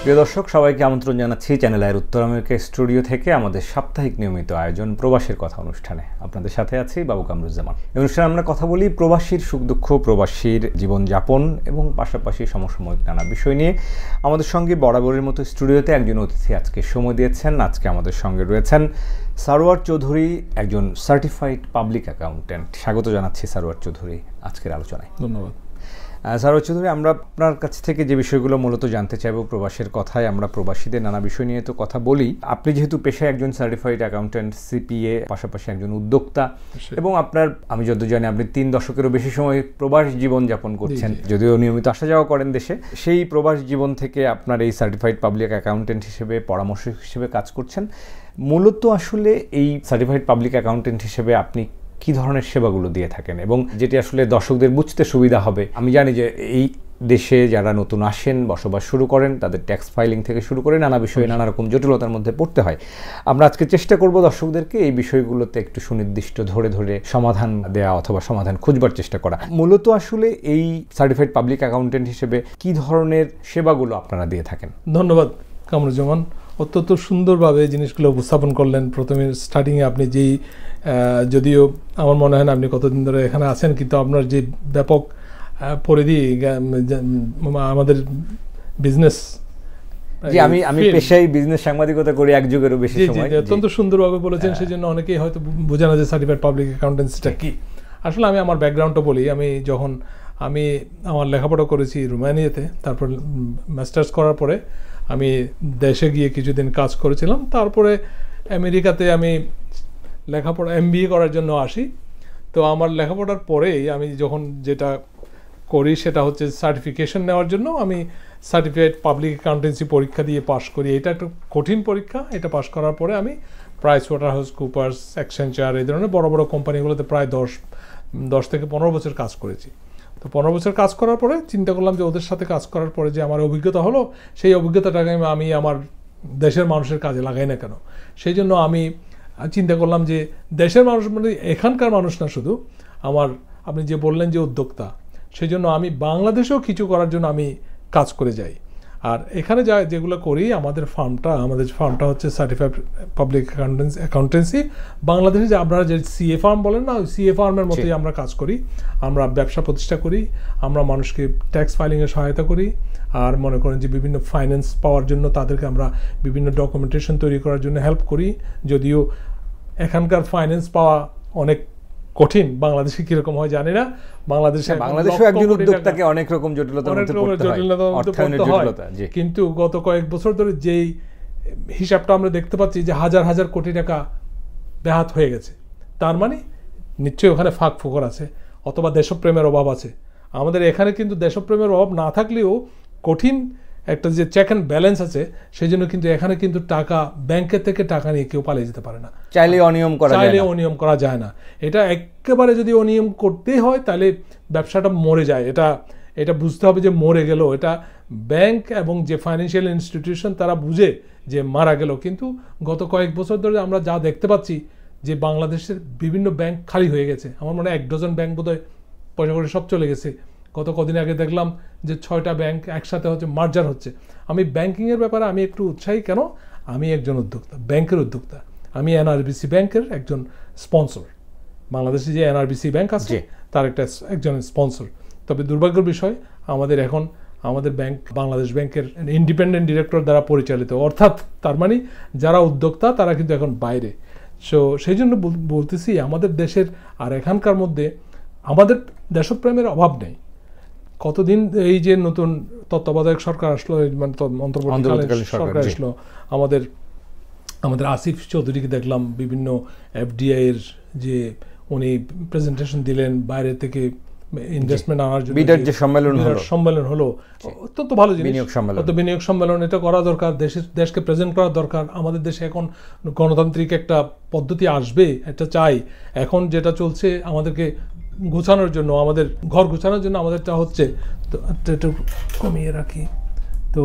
প্রিয় দর্শক সবাইকে আমন্ত্রণ জানাচ্ছি চ্যানেল আয়ের উত্তর আমেরিকা স্টুডিও থেকে আমাদের সাপ্তাহিক নিয়মিত আয়োজন প্রবাসীর কথা অনুষ্ঠানে। আপনাদের সাথে আছি বাবু কামরুজ্জামান। এই অনুষ্ঠানে আমরা কথা বলি প্রবাসীর সুখ দুঃখ, প্রবাসীর জীবনযাপন এবং পাশাপাশি সমসাময়িক নানা বিষয় নিয়ে। আমাদের সঙ্গে বরাবরের মতো স্টুডিওতে একজন অতিথি আজকে সময় দিয়েছেন। আজকে আমাদের সঙ্গে রয়েছেন সারোয়ার চৌধুরী, একজন সার্টিফাইড পাবলিক অ্যাকাউন্টেন্ট। স্বাগত জানাচ্ছি সারোয়ার চৌধুরী আজকের আলোচনায়। ধন্যবাদ। সারোয়ার চৌধুরী, আমরা আপনার কাছ থেকে যে বিষয়গুলো মূলত জানতে চাইব প্রবাসের কথায়, আমরা প্রবাসীদের নানা বিষয় নিয়ে তো কথা বলি। আপনি যেহেতু পেশায় একজন সার্টিফাইড অ্যাকাউন্টেন্ট, সিপিএ, পাশাপাশি একজন উদ্যোক্তা, এবং আপনার আমি যত জানি আপনি 3 দশকেরও বেশি সময় প্রবাস জীবন যাপন করছেন, যদিও নিয়মিত আসা যাওয়া করেন দেশে। সেই প্রবাস জীবন থেকে আপনার এই সার্টিফাইড পাবলিক অ্যাকাউন্টেন্ট হিসেবে, পরামর্শক হিসেবে কাজ করছেন। মূলত আসলে এই সার্টিফাইড পাবলিক অ্যাকাউন্টেন্ট হিসেবে আপনি কি ধরনের সেবাগুলো দিয়ে থাকেন, এবং যেটি আসলে দর্শকদের বুঝতে সুবিধা হবে? আমি জানি যে এই দেশে যারা নতুন আসেন, বসবাস শুরু করেন, তাদের ট্যাক্স ফাইলিং থেকে শুরু করে নানা বিষয়ে নানা রকম জটিলতার মধ্যে পড়তে হয়। আমরা আজকে চেষ্টা করব দর্শকদেরকে এই বিষয়গুলোতে একটু সুনির্দিষ্ট ধরে ধরে সমাধান দেওয়া অথবা সমাধান খুঁজবার চেষ্টা করা। মূলত আসলে এই সার্টিফাইড পাবলিক অ্যাকাউন্টেন্ট হিসেবে কি ধরনের সেবাগুলো আপনারা দিয়ে থাকেন? ধন্যবাদ কামরুজ্জামান, অত্যন্ত সুন্দরভাবে জিনিসগুলো উপস্থাপন করলেন। প্রথমে স্টার্টিংয়ে আপনি যেই, যদিও আমার মনে হয় না আপনি কতদিন ধরে এখানে আছেন, কিন্তু আপনার যে ব্যাপক পরিধি আমাদের বিজনেস, আমি পেশায় বিজনেস সাংবাদিকতা করি এক যুগেরও বেশি সময়, অত্যন্ত সুন্দরভাবে বলেছেন। সেই জন্য অনেকেই হয়তো বোঝে না যে সার্টিফাইড পাবলিক অ্যাকাউন্টেন্সিটা কি। আসলে আমি আমার ব্যাকগ্রাউন্ডটা বলি। আমি আমার লেখাপড়া করেছি রোমানিয়াতে, তারপর মাস্টার্স করার পরে আমি দেশে গিয়ে কিছুদিন কাজ করেছিলাম। তারপরে আমেরিকাতে আমি লেখাপড়া MBA করার জন্য আসি। তো আমার লেখাপড়ার পরেই আমি যখন যেটা করি সেটা হচ্ছে সার্টিফিকেশন নেওয়ার জন্য আমি সার্টিফাইড পাবলিক অ্যাকাউন্টেন্সি পরীক্ষা দিয়ে পাশ করি। এটা একটা কঠিন পরীক্ষা। এটা পাশ করার পরে আমি প্রাইসওয়াটারহাউসকুপার্স, অ্যাকসেঞ্চার, এই ধরনের বড় বড় কোম্পানিগুলোতে প্রায় 10 থেকে 15 বছর কাজ করেছি। তো 15 বছর কাজ করার পরে চিন্তা করলাম যে ওদের সাথে কাজ করার পরে যে আমার অভিজ্ঞতা হলো, সেই অভিজ্ঞতাটাকে আমি আমার দেশের মানুষের কাজে লাগাই না কেন। সেই জন্য আমি চিন্তা করলাম যে দেশের মানুষ মানে এখানকার মানুষ না শুধু, আপনি যে বললেন যে উদ্যোক্তা, সেই জন্য আমি বাংলাদেশেও কিছু করার জন্য আমি কাজ করে যাই। আর এখানে যেগুলো করি, আমাদের ফার্মটা হচ্ছে সার্টিফাইড পাবলিক অ্যাকাউন্টেন্সি। বাংলাদেশে যে আপনারা যে CA ফার্ম বলেন না, ওই CA ফার্মের মতোই আমরা কাজ করি। আমরা ব্যবসা প্রতিষ্ঠা করি, আমরা মানুষকে ট্যাক্স ফাইলিংয়ে সহায়তা করি, আর মনে করেন যে বিভিন্ন ফাইন্যান্স পাওয়ার জন্য তাদেরকে আমরা বিভিন্ন ডকুমেন্টেশন তৈরি করার জন্য হেল্প করি। যদিও এখানকার ফাইন্যান্স পাওয়া অনেক কঠিন, বাংলাদেশে কিরকম হয় জানি না। বাংলাদেশে একজন উদ্যোক্তাকে অনেক রকম জটিলতার মধ্যে পড়তে হয়, কিন্তু গত কয়েক বছর ধরে যেই হিসাবটা আমরা দেখতে পাচ্ছি যে হাজার হাজার কোটি টাকা ব্যাহত হয়ে গেছে, তার মানে নিশ্চয়ই ওখানে ফাঁক ফোকর আছে অথবা দেশপ্রেমের অভাব আছে। আমাদের এখানে কিন্তু দেশপ্রেমের অভাব না থাকলেও কঠিন একটা যে চেক অ্যান্ড ব্যালেন্স আছে, সেই জন্য কিন্তু এখানে কিন্তু টাকা ব্যাংকের থেকে টাকা নিয়ে কেউ পালিয়ে যেতে পারে না, চাইলে অনিয়ম করা যায় না। এটা একেবারে যদি অনিয়ম করতেই হয় তাহলে ব্যবসাটা মরে যায়। এটা বুঝতে হবে যে মরে গেল। এটা ব্যাংক এবং যে ফাইন্যান্সিয়াল ইনস্টিটিউশন তারা বুঝে যে মারা গেল। কিন্তু গত কয়েক বছর ধরে আমরা যা দেখতে পাচ্ছি যে বাংলাদেশের বিভিন্ন ব্যাংক খালি হয়ে গেছে। আমার মনে হয় 1 ডজন ব্যাংক বোধহয় পয়সা করে সব চলে গেছে। গত কদিন আগে দেখলাম যে 6টা ব্যাংক একসাথে মার্জার হচ্ছে। আমি ব্যাংকিংয়ের ব্যাপারে আমি একটু উৎসাহী। কেন? আমি একজন উদ্যোক্তা, ব্যাংকের উদ্যোক্তা। আমি NRBC ব্যাংকের একজন স্পন্সর। বাংলাদেশে যে NRBC ব্যাংক আছে তার একজন স্পন্সর। তবে দুর্ভাগ্যের বিষয়, আমাদের ব্যাংক বাংলাদেশ ব্যাংকের ইন্ডিপেন্ডেন্ট ডিরেক্টর দ্বারা পরিচালিত, অর্থাৎ তার মানে যারা উদ্যোক্তা তারা কিন্তু এখন বাইরে। সেই জন্য বলতেছি আমাদের দেশের আর এখানকার মধ্যে আমাদের দেশপ্রেমের অভাব নেই। কতদিন এই যে নতুন তত্ত্বাবধায়ক সরকার আসলো, মানে অন্তর্বর্তীকালীন সরকার আসলো, আমাদের আসিফ চৌধুরীকে দেখলাম বিভিন্ন FDI এর যে উনি প্রেজেন্টেশন দিলেন, বাইরে থেকে ইনভেস্টমেন্ট আনার জন্য যে সম্মেলন হলো, অত্যন্ত ভালো জিনিস। বিনিয়োগ সম্মেলন এটা করা দরকার, দেশকে প্রেজেন্ট করা দরকার। আমাদের দেশে এখন গণতান্ত্রিক একটা পদ্ধতি আসবে, এটা চাই। এখন যেটা চলছে আমাদেরকে গোছানোর জন্য, আমাদের ঘর গোছানোর জন্য আমাদেরটা হচ্ছে, তো একটু কমিয়ে রাখি। তো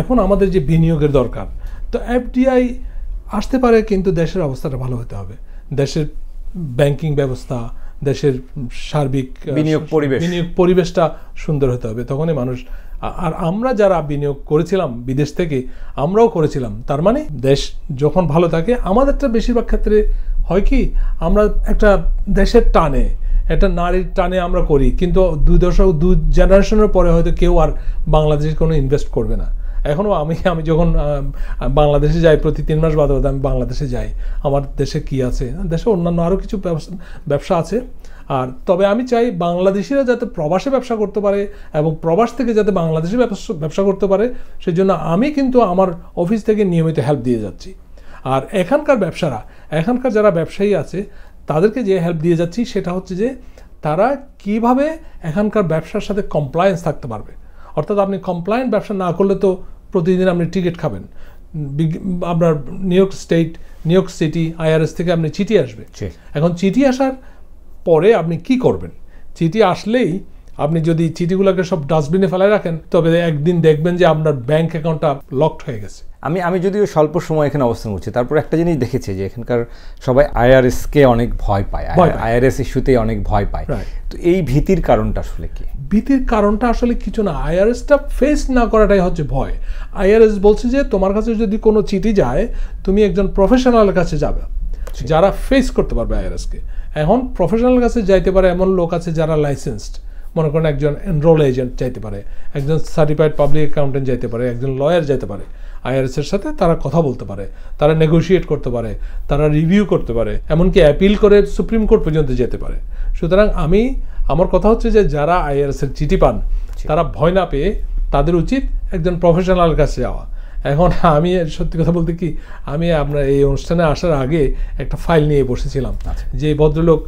এখন আমাদের যে বিনিয়োগের দরকার, তো FDI আসতে পারে, কিন্তু দেশের অবস্থাটা ভালো হতে হবে। দেশের ব্যাংকিং ব্যবস্থা, দেশের সার্বিক বিনিয়োগ পরিবেশটা সুন্দর হতে হবে, তখনই মানুষ। আর আমরা যারা বিনিয়োগ করেছিলাম বিদেশ থেকে, আমরাও করেছিলাম, তার মানে দেশ যখন ভালো থাকে, আমাদেরটা বেশিরভাগ ক্ষেত্রে হয় কি, আমরা একটা দেশের টানে, একটা নারীর টানে আমরা করি, কিন্তু দুই জেনারেশনের পরে হয়তো কেউ আর বাংলাদেশে কোনো ইনভেস্ট করবে না। এখনও আমি যখন বাংলাদেশে যাই, প্রতি 3 মাস বাদে আমি বাংলাদেশে যাই, আমার দেশে কি আছে, দেশে অন্যান্য আরও কিছু ব্যবসা আছে। আর তবে আমি চাই বাংলাদেশিরা যাতে প্রবাসে ব্যবসা করতে পারে এবং প্রবাস থেকে যাতে বাংলাদেশে ব্যবসা করতে পারে, সেই জন্য আমি কিন্তু আমার অফিস থেকে নিয়মিত হেল্প দিয়ে যাচ্ছি। আর এখানকার যারা ব্যবসায়ী আছে তাদেরকে যে হেল্প দিয়ে যাচ্ছি সেটা হচ্ছে যে তারা কিভাবে এখানকার ব্যবসার সাথে কমপ্লায়েন্স থাকতে পারবে। অর্থাৎ আপনি কমপ্লায়েন্ট ব্যবসা না করলে তো প্রতিদিন আপনি টিকিট খাবেন। আপনার নিউ ইয়র্ক সিটি IRS থেকে আপনি চিঠি আসবে। এখন চিঠি আসার পরে আপনি কি করবেন? চিঠি আসলেই আপনি যদি চিঠিগুলোকে সব ডাস্টবিনে ফেলায় রাখেন, তবে একদিন দেখবেন যে আপনার ব্যাংক অ্যাকাউন্টটা লকড হয়ে গেছে। আমি যদিও স্বল্প সময় এখানে অবস্থান করছি, তারপর একটা জিনিস দেখেছি যে এখানকার সবাই IRS-কে অনেক ভয় পায়, IRS ইস্যুতে অনেক ভয় পায়। তো এই ভীতির কারণটা আসলে কি? ভীতির কারণটা আসলে কিছু না, IRS-টা ফেস না করাটাই হচ্ছে ভয়। IRS বলছে যে তোমার কাছে যদি কোনো চিঠি যায়, তুমি একজন প্রফেশনালের কাছে যাবে যারা ফেস করতে পারবে IRS-কে। এখন প্রফেশনালের কাছে যাইতে পারে এমন লোক আছে যারা লাইসেন্সড, মনে করেন একজন এনরোল এজেন্ট যাইতে পারে, একজন সার্টিফাইড পাবলিক অ্যাকাউন্টেন্ট যাইতে পারে, একজন লয়ার যাইতে পারে। IRS-এর সাথে তারা কথা বলতে পারে, তারা নেগোশিয়েট করতে পারে, তারা রিভিউ করতে পারে, এমনকি অ্যাপিল করে সুপ্রিম কোর্ট পর্যন্ত যেতে পারে। সুতরাং আমার কথা হচ্ছে যে যারা IRS-এর চিঠি পান তারা ভয় না পেয়ে তাদের উচিত একজন প্রফেশনাল কাছে যাওয়া। এখন আমি সত্যি কথা বলতে কি, আমি আপনার এই অনুষ্ঠানে আসার আগে একটা ফাইল নিয়ে বসেছিলাম, যে ভদ্রলোক,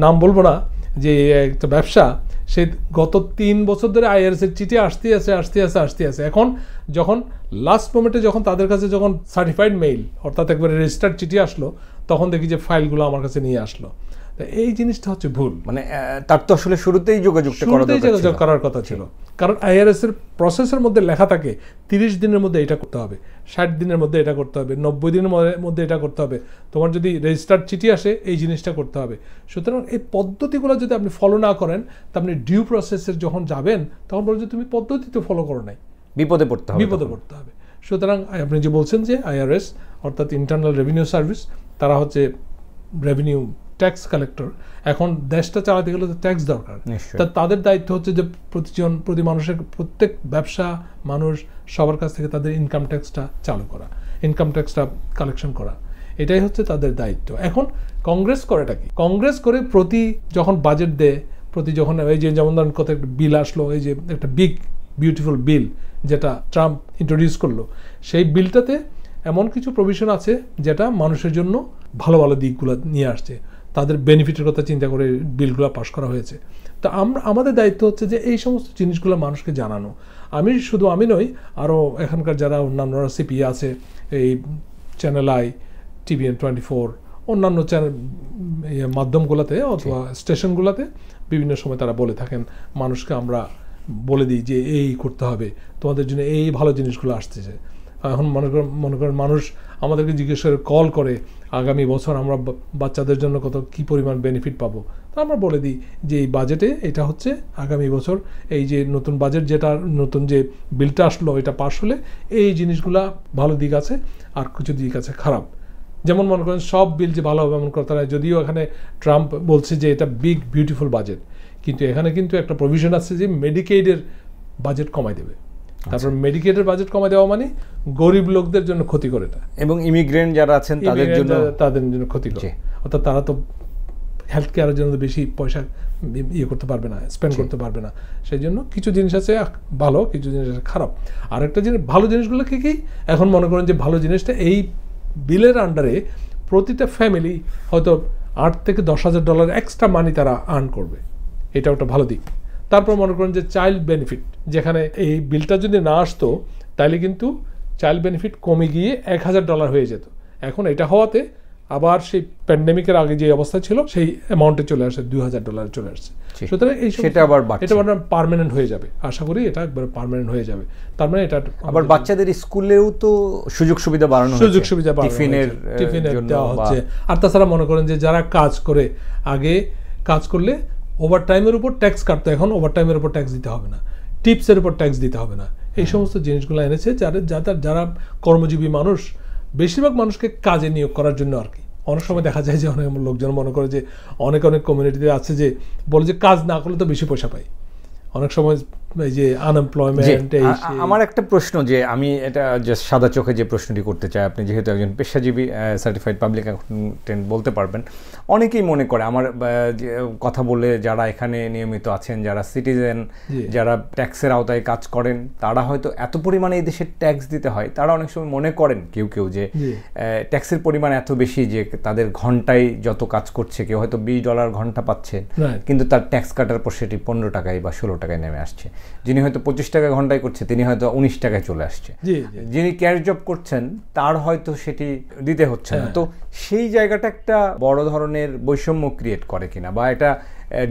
নাম বলবো না, যে একটা ব্যবসা, সে গত 3 বছর ধরে IRS-এর চিঠি আসতে আছে। এখন যখন লাস্ট মোমেন্টে যখন তাদের কাছে যখন সার্টিফাইড মেইল অর্থাৎ একবারে রেজিস্টার্ড চিঠি আসলো, তখন দেখি যে ফাইলগুলো আমার কাছে নিয়ে আসলো। এই জিনিসটা হচ্ছে ভুল। মানে তার তো আসলে শুরুতেই যোগাযোগ করার কথা ছিল, কারণ IRS-এর প্রসেসের মধ্যে লেখা থাকে 30 দিনের মধ্যে এটা করতে হবে, 60 দিনের মধ্যে এটা করতে হবে, 90 দিনের মধ্যে এটা করতে হবে, তোমার যদি রেজিস্টার্ড চিঠি আসে এই জিনিসটা করতে হবে। সুতরাং এই পদ্ধতিগুলো যদি আপনি ফলো না করেন, তা আপনি ডিউ প্রসেসের যখন যাবেন তখন বলছে তুমি পদ্ধতি তো ফলো করো নাই, বিপদে পড়তে হবে। সুতরাং আপনি যে বলছেন যে IRS অর্থাৎ ইন্টারনাল রেভিনিউ সার্ভিস, তারা হচ্ছে রেভিনিউ ট্যাক্স কালেক্টর। এখন দেশটা চালাতে গেলে তো ট্যাক্স দরকার, তাদের দায়িত্ব হচ্ছে যে প্রতি মানুষের, প্রত্যেক ব্যবসা মানুষ সবার কাছ থেকে তাদের ইনকাম ট্যাক্সটা চালু করা, ইনকাম ট্যাক্সটা কালেকশন করা, এটাই হচ্ছে তাদের দায়িত্ব। এখন কংগ্রেস করেটা কি? কংগ্রেস করে যখন বাজেট দেয়, যখন এই যে যেমন ধরেন কত একটা বিল আসলো, এই যে একটা বিগ বিউটিফুল বিল যেটা ট্রাম্প ইন্ট্রোডিউস করলো, সেই বিলটাতে এমন কিছু প্রভিশন আছে যেটা মানুষের জন্য ভালো ভালো দিকগুলো নিয়ে আসছে, তাদের বেনিফিটের কথা চিন্তা করে বিলগুলো পাস করা হয়েছে। তো আমাদের দায়িত্ব হচ্ছে যে এই সমস্ত জিনিসগুলো মানুষকে জানানো। আমি নই, আরও এখানকার যারা অন্যান্য CPA আছে, এই চ্যানেল I, TVN 24, অন্যান্য চ্যানেল মাধ্যমগুলোতে অথবা স্টেশনগুলোতে বিভিন্ন সময় তারা বলে থাকেন, মানুষকে আমরা বলে দিই যে এই করতে হবে, তোমাদের জন্য এই ভালো জিনিসগুলো আসতেছে। এখন মনে করেন মানুষ আমাদেরকে জিজ্ঞেস করে, কল করে, আগামী বছর আমরা বাচ্চাদের জন্য কী পরিমাণ বেনিফিট পাবো। তো আমরা বলে দিই যে এই বাজেটে এটা হচ্ছে আগামী বছর, এই যে নতুন বাজেট, যেটা নতুন যে বিলটা আসলো, এটা পাস হলে এই জিনিসগুলা ভালো দিক আছে, আর কিছু দিক আছে খারাপ। যেমন মনে করেন সব বিল যে ভালো হবে এমন কথা নয়, যদিও এখানে ট্রাম্প বলছে যে এটা বিগ বিউটিফুল বাজেট, কিন্তু এখানে কিন্তু একটা প্রভিশন আছে যে মেডিকেডের বাজেট কমাই দেবে। তারপর মেডিকেডের বাজেট কমাই দেওয়া মানে গরিব লোকদের জন্য ক্ষতি করে এটা, এবং ইমিগ্রেন্ট যারা আছেন তাদের জন্য ক্ষতি করে। অর্থাৎ তারা তো হেলথ কেয়ারের জন্য বেশি পয়সা করতে পারবে না, স্পেন্ড করতে পারবে না। সেই জন্য কিছু জিনিস আছে ভালো, কিছু জিনিস আছে খারাপ। আর একটা জিনিস, ভালো জিনিসগুলো কি এখন মনে করেন যে ভালো জিনিসটা এই বিলের আন্ডারে প্রতিটা ফ্যামিলি হয়তো $8,000 থেকে $10,000 এক্সট্রা মানি তারা আর্ন করবে, এটা একটা ভালো দিক। তারপর মনে করেন যে চাইল্ড বেনিফিট, যেখানে এই বিলটা যদি না আসতো তাহলে কিন্তু চাইল্ড বেনিফিট কমে গিয়ে $1,000 হয়ে যেত। এখন এটা হওয়াতে আবার সেই প্যান্ডেমিকের আগে যে অবস্থা ছিল সেই অ্যামাউন্টে চলে আসে, $2,000 চলে আসছে। সুতরাং এটা আবার পার্মানেন্ট হয়ে যাবে, আশা করি এটা একবার পার্মানেন্ট হয়ে যাবে। তার মানে এটা আবার বাচ্চাদের স্কুলেও তো সুযোগ সুবিধা বাড়ানো, টিফিনের দেওয়া হচ্ছে। আর তাছাড়া মনে করেন যে যারা কাজ করে, আগে কাজ করলে ওভারটাইমের উপর ট্যাক্স কাটতো, এখন ওভারটাইমের উপর ট্যাক্স দিতে হবে না, টিপসের উপর ট্যাক্স দিতে হবে না। এই সমস্ত জিনিসগুলো এনেছে যারা কর্মজীবী মানুষ, বেশিরভাগ মানুষকে কাজে নিয়োগ করার জন্য আর কি। অনেক সময় দেখা যায় যে অনেক লোকজন মনে করে যে অনেক কমিউনিটিতে আছে যে বলে যে কাজ না করলে তো বেশি পয়সা পাই, অনেক সময় এই যে আনএমপ্লয়মেন্ট। আমার একটা প্রশ্ন, যে আমি এটা জাস্ট সাদা চোখে যে প্রশ্নটি করতে চাই, আপনি যেহেতু একজন পেশাজীবী সার্টিফাইড পাবলিক অ্যাকাউন্টেন্ট বলতে পারবেন, অনেকেই মনে করে আমার কথা বলে যারা এখানে নিয়মিত আছেন, যারা সিটিজেন, যারা ট্যাক্সের আওতায় কাজ করেন, তারা হয়তো এত পরিমাণে এই দেশে ট্যাক্স দিতে হয়, তারা অনেক সময় মনে করেন কেউ যে ট্যাক্সের পরিমাণ এত বেশি যে তাদের ঘন্টায় যত কাজ করছে, কেউ হয়তো $20 ঘন্টা পাচ্ছে, কিন্তু তার ট্যাক্স কাটার পর সেটি 15 টাকায় বা 16 টাকায় নেমে আসছে। যিনি হয়তো 25 টাকা ঘন্টায় করছে, তিনি হয়তো 19 টাকায় চলে আসছে। যিনি ক্যাশ জব করছেন, তার হয়তো সেটি দিতে হচ্ছে না। তো সেই জায়গাটা একটা বড় ধরনের বৈষম্য ক্রিয়েট করে কিনা, বা এটা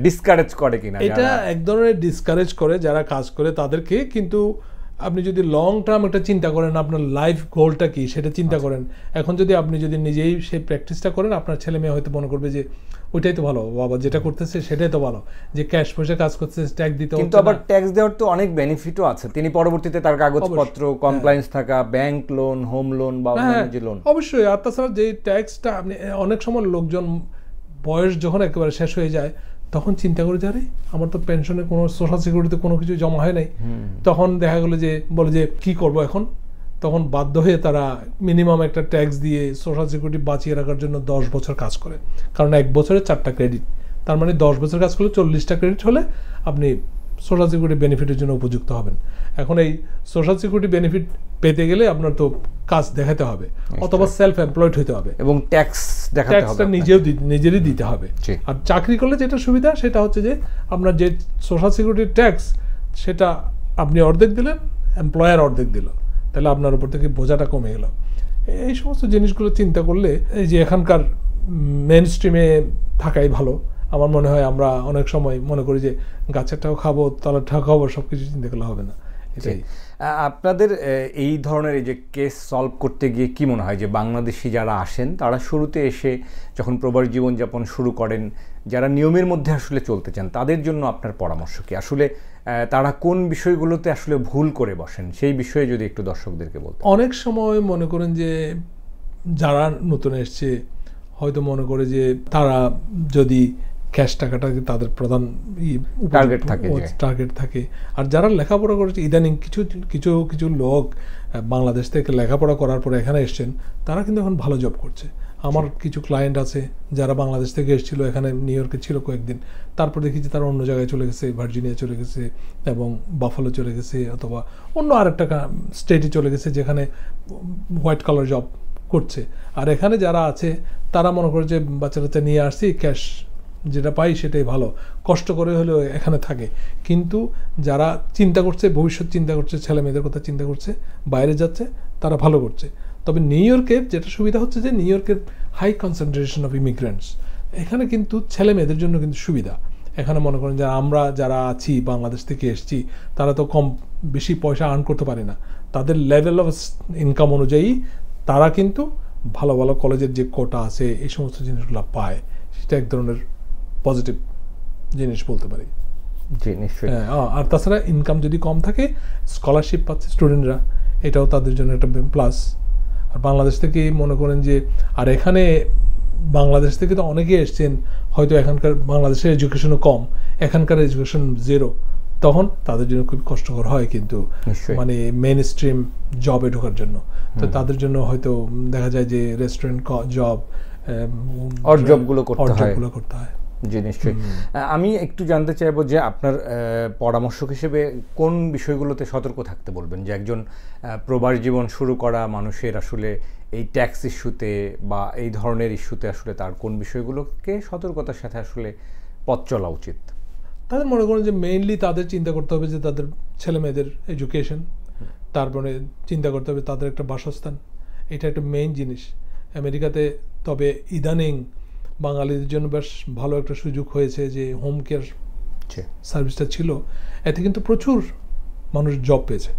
ডিসকারেজ করে কিনা? এটা এক ধরনের ডিসকারেজ করে যারা কাজ করে তাদেরকে। কিন্তু আপনি যদি লং টার্ম একটা চিন্তা করেন, আপনার লাইফ গোলটা কি সেটা চিন্তা করেন। এখন যদি আপনি যদি নিজেই সেই প্র্যাকটিসটা করেন, আপনার ছেলে মেয়ে হয়তো মনে করবে যে ওইটাই তো ভালো, বাবা যেটা করতেছে সেটাই তো ভালো, যে ক্যাশ পয়সা কাজ করতেছে, ট্যাক্স দিতে হচ্ছে। কিন্তু আবার ট্যাক্স দেওয়ার তো অনেক বেনিফিটও আছে। তিনি পরবর্তীতে তার কাগজপত্র, কমপ্লায়েন্স থাকা, ব্যাংক লোন, হোম লোন বা অন্যান্য যে লোন, অবশ্যই। আর তাছাড়া যে ট্যাক্সটা আপনি অনেক সময় লোকজন বয়স যখন একেবারে শেষ হয়ে যায়, তখন চিন্তা করে যারে আমার তো পেনশনে কোনো সোশ্যাল সিকিউরিটিতে কোনো কিছু জমা হয় নাই, তখন দেখা গেলো যে বলে যে কি করব এখন, তখন বাধ্য হয়ে তারা মিনিমাম একটা ট্যাক্স দিয়ে সোশ্যাল সিকিউরিটি বাঁচিয়ে রাখার জন্য 10 বছর কাজ করে। কারণ 1 বছরে 4টা ক্রেডিট, তার মানে 10 বছর কাজ করলে 40টা ক্রেডিট হলে আপনি সোশ্যাল সিকিউরিটি বেনিফিটের জন্য উপযুক্ত হবেন। এখন এই সোশ্যাল সিকিউরিটি বেনিফিট পেতে গেলে আপনার তো কাজ দেখাতে হবে, অথবা সেলফ এমপ্লয়েড হতে হবে, এবং ট্যাক্স দেখাতে হবে, নিজেরই দিতে হবে। আর চাকরি করলে যেটা সুবিধা সেটা হচ্ছে যে আপনার যে সোশ্যাল সিকিউরিটি ট্যাক্স, সেটা আপনি অর্ধেক দিলেন, এমপ্লয়ার অর্ধেক দিল, তাহলে আপনার উপর থেকে বোঝাটা কমে গেল। এই সমস্ত জিনিসগুলো চিন্তা করলে এই যে এখানকার মেন স্ট্রিমে থাকাই ভালো। আমার মনে হয় আমরা অনেক সময় মনে করি যে গাছেরটাও খাবো, তলারটাও খাবো, সব কিছু চিন্তা করলে হবে না। এটাই আপনাদের এই ধরনের এই যে কেস সলভ করতে গিয়ে কি মনে হয় যে বাংলাদেশি যারা আসেন, তারা শুরুতে এসে যখন প্রবাস জীবনযাপন শুরু করেন, যারা নিয়মের মধ্যে আসলে চলতে চান, তাদের জন্য আপনার পরামর্শ কি? আসলে তারা কোন বিষয়গুলোতে আসলে ভুল করে বসেন, সেই বিষয়ে যদি একটু দর্শকদেরকে বলতেন। অনেক সময় মনে করেন যে যারা নতুন এসছে হয়তো মনে করে যে তারা যদি ক্যাশ টাকাটা তাদের প্রধান টার্গেট থাকে। আর যারা লেখাপড়া করেছে, ইদানিং কিছু লোক বাংলাদেশ থেকে লেখাপড়া করার পরে এখানে এসছেন, তারা কিন্তু এখন ভালো জব করছে। আমার কিছু ক্লায়েন্ট আছে যারা বাংলাদেশ থেকে এসেছিল, এখানে নিউ ইয়র্কে ছিল কয়েকদিন, তারপর দেখি যে তারা অন্য জায়গায় চলে গেছে, ভার্জিনিয়া চলে গেছে এবং বাফালো চলে গেছে, অথবা অন্য আরেকটা স্টেটে চলে গেছে যেখানে হোয়াইট কলার জব করছে। আর এখানে যারা আছে তারা মনে করে যে বাচ্চা নিয়ে আসছি, ক্যাশ যেটা পাই সেটাই ভালো, কষ্ট করে হলেও এখানে থাকে। কিন্তু যারা চিন্তা করছে, ভবিষ্যৎ চিন্তা করছে, ছেলে মেয়েদের কথা চিন্তা করছে, বাইরে যাচ্ছে, তারা ভালো করছে। তবে নিউ ইয়র্কের যেটা সুবিধা হচ্ছে যে নিউ ইয়র্কের হাই কনসেন্ট্রেশন অফ ইমিগ্রেন্টস, এখানে কিন্তু ছেলে মেয়েদের জন্য কিন্তু সুবিধা। এখানে মনে করেন যে আমরা যারা আছি বাংলাদেশ থেকে এসেছি, তারা তো বেশি পয়সা আর্ন করতে পারি না, তাদের লেভেল অফ ইনকাম অনুযায়ী তারা কিন্তু ভালো ভালো কলেজের যে কোটা আছে, এই সমস্ত জিনিসগুলো পায়। সেটা এক ধরনের পজিটিভ জিনিস বলতে পারি। জি, নিশ্চয়ই। আর তাছাড়া ইনকাম যদি কম থাকে, স্কলারশিপ পাচ্ছে স্টুডেন্টরা, এটাও তাদের জন্য একটা প্লাস। আর বাংলাদেশ থেকে মনে করেন যে, আর এখানে বাংলাদেশ থেকে তো অনেকে এসছেন, হয়তো এখানকার বাংলাদেশের এডুকেশনও কম, এখানকার এডুকেশন 0, তখন তাদের জন্য খুব কষ্টকর হয় কিন্তু মানে মেইন স্ট্রিম জবে ঢোকার জন্য। তো তাদের জন্য হয়তো দেখা যায় যে রেস্টুরেন্ট জব, অড জবগুলো করতে হয়। জি, নিশ্চয়ই। আমি একটু জানতে চাইবো যে আপনার পরামর্শক হিসেবে কোন বিষয়গুলোতে সতর্ক থাকতে বলবেন, যে একজন প্রবাস জীবন শুরু করা মানুষের আসলে এই ট্যাক্স ইস্যুতে বা এই ধরনের ইস্যুতে আসলে তার কোন বিষয়গুলোকে সতর্কতার সাথে আসলে পথ চলা উচিত? তাদের মনে করেন যে মেইনলি তাদের চিন্তা করতে হবে যে তাদের ছেলে মেয়েদের এডুকেশন, তারপরে চিন্তা করতে হবে তাদের একটা বাসস্থান, এটা একটা মেইন জিনিস আমেরিকাতে। তবে ইদানিং বাঙালিদের জন্য বেশ ভালো একটা সুযোগ হয়েছে যে হোম কেয়ার সার্ভিসটা ছিল, এতে কিন্তু প্রচুর মানুষ জব পেয়েছে।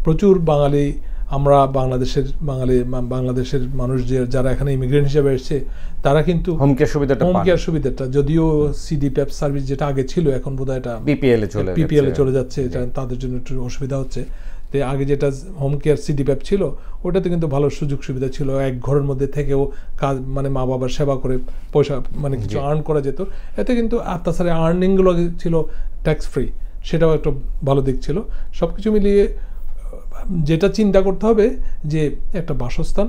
প্রচুর বাঙালি আমরা বাংলাদেশের মানুষ যারা এখানে ইমিগ্রেন্ট হিসেবে এসেছে তারা কিন্তু হোম কেয়ার সুবিধাটা যদিও সিডিপ্যাপ সার্ভিস যেটা আগে ছিল এখন বোধহয় এটা পিপিএল এ চলে যাচ্ছে, এটা তাদের জন্য একটু অসুবিধা হচ্ছে। তো আগে যেটা হোম কেয়ার সিডিপ্যাপ ছিল ওটাতে কিন্তু ভালো সুযোগ সুবিধা ছিল, এক ঘরের মধ্যে থেকেও কাজ মানে মা বাবার সেবা করে পয়সা মানে কিছু আর্ন করা যেত এতে কিন্তু। আর তাছাড়া আর্নিংগুলো ছিল ট্যাক্স ফ্রি, সেটাও একটা ভালো দিক ছিল। সব কিছু মিলিয়ে যেটা চিন্তা করতে হবে যে একটা বাসস্থান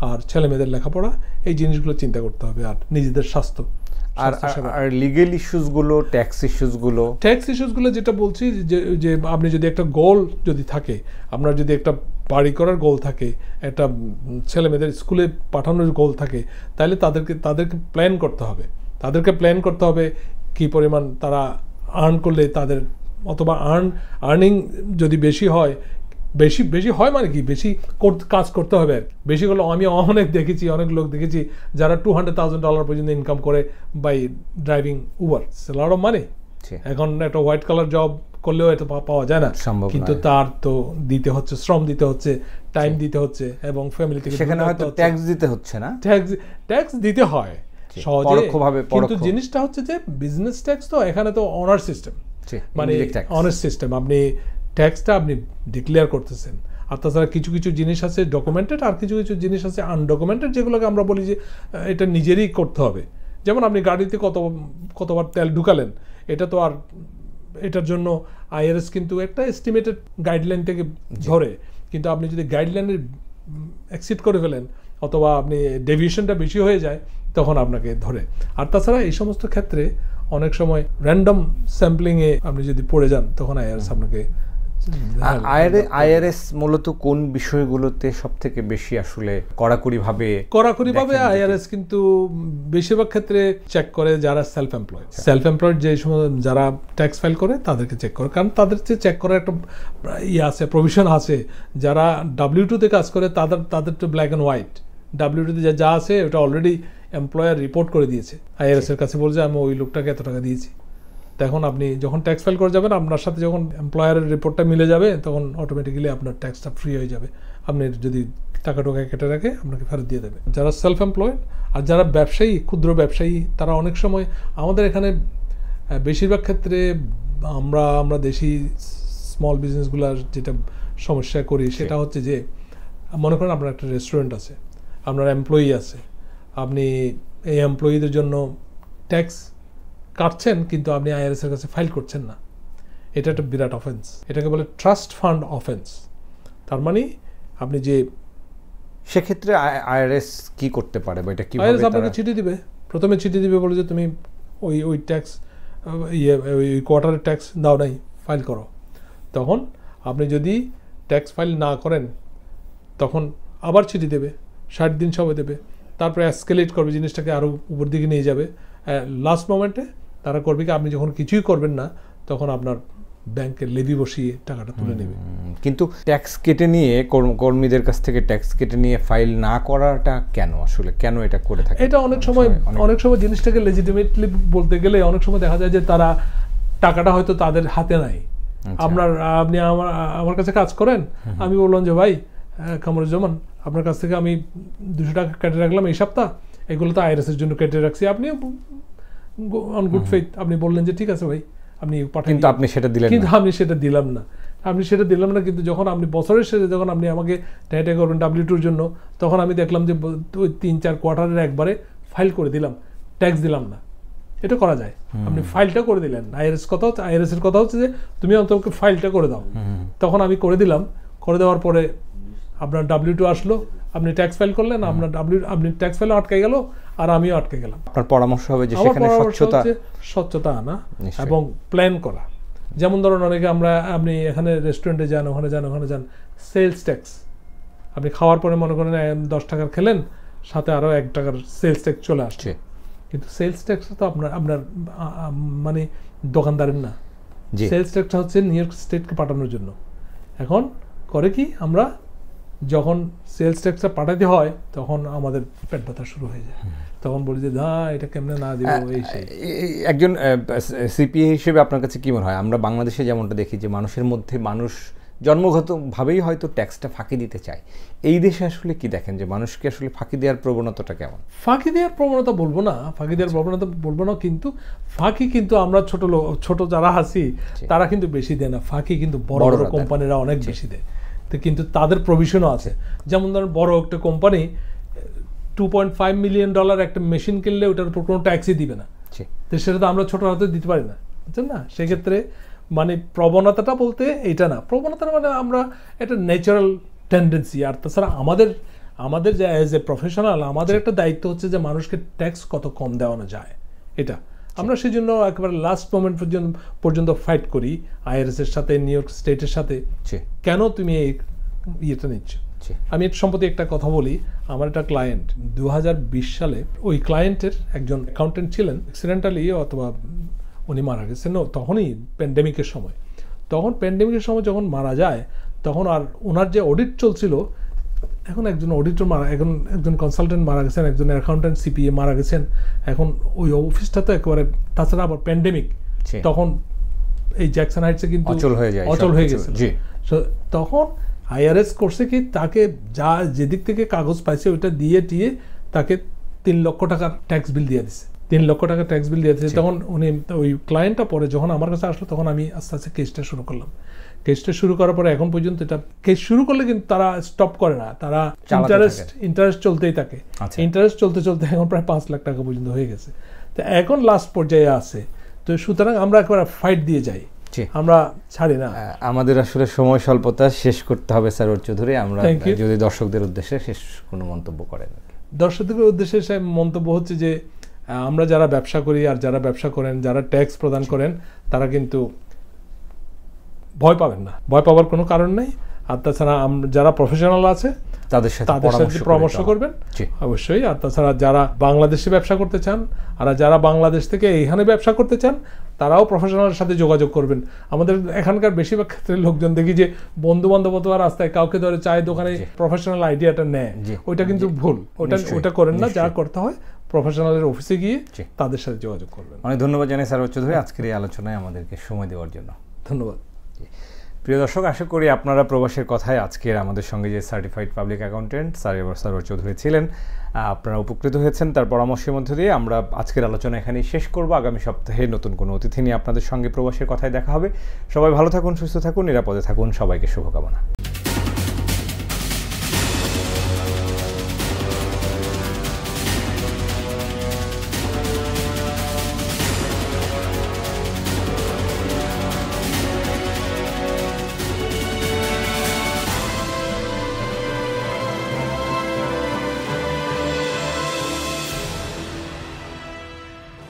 আর ছেলে মেয়েদের লেখাপড়া, এই জিনিসগুলো চিন্তা করতে হবে, আর নিজেদের স্বাস্থ্য আর লিগ্যাল ইস্যুসগুলো, ট্যাক্স ইস্যুসগুলো যেটা বলছি যে আপনি যদি একটা গোল যদি থাকে, আপনার যদি একটা বাড়ি করার গোল থাকে, একটা ছেলে মেয়েদের স্কুলে পাঠানোর গোল থাকে, তাহলে তাদেরকে প্ল্যান করতে হবে কি পরিমাণ তারা আর্ন করলে তাদের, অথবা আর্নিং যদি বেশি হয় মানে কি বেশি কাজ করতে হবে আর বেশি করলে। আমি অনেক লোক দেখেছি যারা $200,000 পর্যন্ত ইনকাম করে by driving Uber, lot of money. এখন একটা হোয়াইট কালার জব করলেও এটা পাওয়া যায় না, কিন্তু তার তো দিতে হচ্ছে, শ্রম দিতে হচ্ছে, টাইম দিতে হচ্ছে, এবং ফ্যামিলি থেকে সেখানে হয়তো ট্যাক্স দিতে হচ্ছে না, ট্যাক্স দিতে হয় সহজে, কিন্তু জিনিসটা হচ্ছে যে বিজনেস ট্যাক্স তো এখানে তো অনার সিস্টেম, মানে অনার সিস্টেম, আপনি ট্যাক্সটা আপনি ডিক্লেয়ার করতেছেন। আর তাছাড়া কিছু কিছু জিনিস আছে ডকুমেন্টেড, আর কিছু কিছু জিনিস আছে আনডকুমেন্টেড, যেগুলোকে আমরা বলি যে এটা নিজেরই করতে হবে। যেমন আপনি গাড়িতে কতবার তেল ঢুকালেন, এটা তো আর এটার জন্য আইআরএস কিন্তু একটা এস্টিমেটেড গাইডলাইন থেকে ধরে, কিন্তু আপনি যদি গাইডলাইনের এক্সিড করে ফেলেন অথবা আপনি ডেভিয়েশনটা বেশি হয়ে যায় তখন আপনাকে ধরে। আর তাছাড়া এই সমস্ত ক্ষেত্রে অনেক সময় র্যান্ডম স্যাম্পলিংয়ে আপনি যদি পড়ে যান তখন আইআরএস আপনাকে। আইআরএস মূলত কোন বিষয়গুলোতে সবথেকে বেশি আসলে কড়াকড়িভাবে আইআরএস কিন্তু বেশিরভাগ ক্ষেত্রে চেক করে যারা সেলফ এমপ্লয়েড যে সময় যারা ট্যাক্স ফাইল করে তাদেরকে চেক করে, কারণ তাদের চেক করার একটা আছে, প্রভিশন আছে। যারা W2-তে কাজ করে তাদের তো ব্ল্যাক অ্যান্ড হোয়াইট, W2-তে যা আছে ওটা অলরেডি এমপ্লয়ার রিপোর্ট করে দিয়েছে আইআরএস এর কাছে, বলছে আমি ওই লোকটাকে এত টাকা দিয়েছি। তখন আপনি যখন ট্যাক্স ফাইল করে যাবেন, আপনার সাথে যখন এমপ্লয়ারের রিপোর্টটা মিলে যাবে তখন অটোমেটিক্যালি আপনার ট্যাক্সটা ফ্রি হয়ে যাবে। আপনি যদি টাকা টোকায় কেটে রাখে আপনাকে ফেরত দিয়ে দেবে। যারা সেলফ এমপ্লয়েড আর যারা ব্যবসায়ী, ক্ষুদ্র ব্যবসায়ী, তারা অনেক সময় আমাদের এখানে বেশিরভাগ ক্ষেত্রে আমরা দেশি স্মল বিজনেসগুলোর যেটা সমস্যা করি সেটা হচ্ছে যে, মনে করেন আপনার একটা রেস্টুরেন্ট আছে, আপনার এমপ্লয়ি আছে, আপনি এই এমপ্লয়ীদের জন্য ট্যাক্স কাটছেন কিন্তু আপনি আইআরএস এর কাছে ফাইল করছেন না, এটা একটা বিরাট অফেন্স। এটাকে বলে ট্রাস্ট ফান্ড অফেন্স। তার মানে আপনি যে সেক্ষেত্রে আইআরএস কি করতে পারে বা এটা কিভাবে? আইআরএস আপনাকে প্রথমে চিঠি দিবে, বলে যে তুমি ওই ট্যাক্স ওই কোয়ার্টারের ট্যাক্স দাও নাই, ফাইল করো। তখন আপনি যদি ট্যাক্স ফাইল না করেন তখন আবার চিঠি দেবে, 60 দিন সময় দেবে, তারপরে এসকেলেট করবে, জিনিসটাকে আরও উপর দিকে নিয়ে যাবে। লাস্ট মোমেন্টে তারা করবে কি, আপনি যখন কিছুই করবেন না তখন আপনার ব্যাংকের লেভি বসিয়ে টাকাটা তুলে নেবে। কিন্তু ট্যাক্স কেটে নিয়ে, কর্মীদের কাছ থেকে ট্যাক্স কেটে নিয়ে ফাইল না করাটা কেন এটা করে থাকে? এটা অনেক সময় জিনিসটাকে লেজিটিমেটলি বলতে গেলে অনেক সময় দেখা যায় যে তারা টাকাটা হয়তো তাদের হাতে নাই। আপনি আমার কাছে কাজ করেন, আমি বললাম যে ভাই কামরুজ্জামান, আপনার কাছ থেকে আমি 200 টাকা কেটে রাখলাম এই সপ্তাহ, এগুলো তো আইআরএস এর জন্য কেটে রাখছি, আপনি অন গুড ফেথ আপনি বললেন যে ঠিক আছে ভাই আপনি পাঠান, কিন্তু আপনি সেটা দিলেন না। কিন্তু আমি সেটা দিলাম না। কিন্তু যখন আপনি বছরের শেষে যখন আপনি আমাকে ট্যাক্স করবেন W2-র জন্য, তখন আমি দেখলাম যে 3-4 কোয়ার্টারের একবারে ফাইল করে দিলাম, ট্যাক্স দিলাম না। এটা করা যায়, আপনি ফাইলটা করে দিলেন। আইআরএস এর কথা হচ্ছে যে তুমি অন্তত ফাইলটা করে দাও। তখন আমি করে দিলাম, করে দেওয়ার পরে আপনার W2 আসলো, আপনি ট্যাক্স ফাইল করলেন, আপনি ট্যাক্স ফাইল আটকে গেল আর আমিও আটকে গেলাম। আপনার পরামর্শ হবে যে সেখানে স্বচ্ছতা আনা এবং প্ল্যান করা। যেমন ধরুন অনেকে আপনি এখানে রেস্টুরেন্টে যান, ওখানে যান, সেলস ট্যাক্স আপনি খাওয়ার পরে মনে করেন 10 টাকার খেলেন, সাথে আরও 1 টাকার সেলস ট্যাক্স চলে আসছে, কিন্তু সেলস ট্যাক্সটা তো আপনার মানে দোকানদারের না। সেলস ট্যাক্সটা হচ্ছে নিউ ইয়র্ক স্টেটকে পাঠানোর জন্য। এখন করে কি, আমরা যখন সেলস ট্যাক্সটা পাঠাতে হয় তখন আমাদের পেট ব্যথা শুরু হয়ে যায়, তখন বলি যে না এটা কেমনে না দিব। একজন সিপিএ হিসেবে আপনার কাছে কি মনে হয়, আমরা বাংলাদেশে যেমনটা দেখি যে মানুষের মধ্যে মানুষ জন্মগতভাবেই হয়তো ট্যাক্সটা ফাঁকি দিতে চায়। এই দেশে আসলে কি দেখেন যে মানুষকে আসলে ফাঁকি দেওয়ার প্রবণতাটা কেমন? ফাঁকি দেওয়ার প্রবণতা বলবো না, ফাঁকি দেওয়ার প্রবণতা বলবো না, কিন্তু ফাঁকি কিন্তু আমরা ছোট যারা আছি তারা কিন্তু বেশি দেয় না, ফাঁকি কিন্তু বড় বড় কোম্পানিরা অনেক বেশি দেয়। তো কিন্তু তাদের প্রভিশনও আছে, যেমন ধরেন বড় একটা কোম্পানি $2.5 মিলিয়ন একটা মেশিন কিনলে ওটার উপর কোনো ট্যাক্সই দিবে না, তো সেটা তো আমরা ছোট হাতে দিতে পারি না, বুঝছেন না? সেক্ষেত্রে মানে প্রবণতাটা বলতে এটা না, প্রবণতা মানে আমরা এটা ন্যাচারাল টেন্ডেন্সি। আর তাছাড়া আমাদের যে অ্যাজ এ প্রফেশনাল আমাদের একটা দায়িত্ব হচ্ছে যে মানুষকে ট্যাক্স কত কম দেওয়ানো যায়, এটা আমরা সেই জন্য একেবারে লাস্ট মোমেন্ট পর্যন্ত ফাইট করি আইআরএস এর সাথে, নিউ ইয়র্ক স্টেটের সাথে, কেন তুমি এই ইয়েটা নিচ্ছ। আমি একটু সম্প্রতি একটা কথা বলি, আমার একটা ক্লায়েন্ট 2020 সালে ওই ক্লায়েন্টের একজন অ্যাকাউন্টেন্ট ছিলেন, অ্যাক্সিডেন্টালি অথবা উনি মারা গেছেন তখনই প্যান্ডেমিকের সময়। তখন প্যান্ডেমিকের সময় যখন মারা যায় তখন আর ওনার যে অডিট চলছিল, এখন একজন অডিটর একজন কনসালটেন্ট মারা গেছেন, একজন অ্যাকাউন্টেন্ট সিপিএ মারা গেছেন, এখন ওই অফিসটা তো একেবারে, তাছাড়া আবার প্যান্ডেমিক, তখন এই জ্যাকসন হাইটসে কিন্তু অচল হয়ে গেছে। তখন আইআরএস করছে কি, তাকে যেদিক থেকে কাগজ পাইছে ওইটা দিয়ে তাকে $3 লক্ষ ট্যাক্স বিল দিয়ে দিছে, $3 লক্ষ ট্যাক্স বিল দিয়ে দিয়েছে। তখন উনি ওই ক্লায়েন্টটা পরে যখন আমার কাছে আসলো তখন আমি আস্তে আস্তে কেসটা শুরু করলাম। কেসটা শুরু করার পরে এখন পর্যন্ত এটা কেস শুরু করলে কিন্তু তারা স্টপ করে না, তারা ইন্টারেস্ট চলতেই থাকে, ইন্টারেস্ট চলতে চলতে এখন প্রায় $5 লাখ পর্যন্ত হয়ে গেছে। তো এখন লাস্ট পর্যায়ে আছে, তো সুতরাং আমরা একবার ফাইট দিয়ে যাই, আমরা ছাড়ি না। আমাদের আসলে সময় স্বল্পতা, শেষ করতে হবে সারোয়ার চৌধুরী। আমরা যদি দর্শকদের উদ্দেশ্যে শেষ কোনো মন্তব্য করেন। দর্শকদের উদ্দেশ্যে মন্তব্য হচ্ছে যে আমরা যারা ব্যবসা করি আর যারা ব্যবসা করেন, যারা ট্যাক্স প্রদান করেন, তারা কিন্তু ভয় পাবেন না, ভয় পাওয়ার কোনো কারণ নেই। আর তাছাড়া যারা প্রফেশনাল আছে তাদের সাথে পরামর্শ করবেন অবশ্যই। আর তাছাড়া যারা বাংলাদেশে ব্যবসা করতে চান আর যারা বাংলাদেশ থেকে এখানে ব্যবসা করতে চান তারাও প্রফেশনালের সাথে যোগাযোগ করবেন। আমাদের এখানকার বেশিরভাগ ক্ষেত্রে লোকজন দেখি যে বন্ধু বান্ধব অথবা রাস্তায় কাউকে ধরে চায়ের দোকানে প্রফেশনাল আইডিয়াটা নেয়, ওইটা কিন্তু ভুল, ওটা করেন না। যা করতে হয় প্রফেশনালের অফিসে গিয়ে তাদের সাথে যোগাযোগ করবেন। অনেক ধন্যবাদ জানাই সারোয়ার চৌধুরী আজকের এই আলোচনায় আমাদেরকে সময় দেওয়ার জন্য। ধন্যবাদ। প্রিয় দর্শক, আশা করি আপনারা প্রবাসের কথায় আজকের আমাদের সঙ্গে যে certified public accountant Sarwar Chowdhury ছিলেন, আপনারা উপকৃত হয়েছেন তার পরামর্শের মধ্যে দিয়ে। আমরা আজকের আলোচনা এখানেই শেষ করব। আগামী সপ্তাহে নতুন কোনো অতিথি নিয়ে আপনাদের সঙ্গে প্রবাসের কথায় দেখা হবে। সবাই ভালো থাকুন, সুস্থ থাকুন, নিরাপদে থাকুন। সবাইকে শুভকামনা।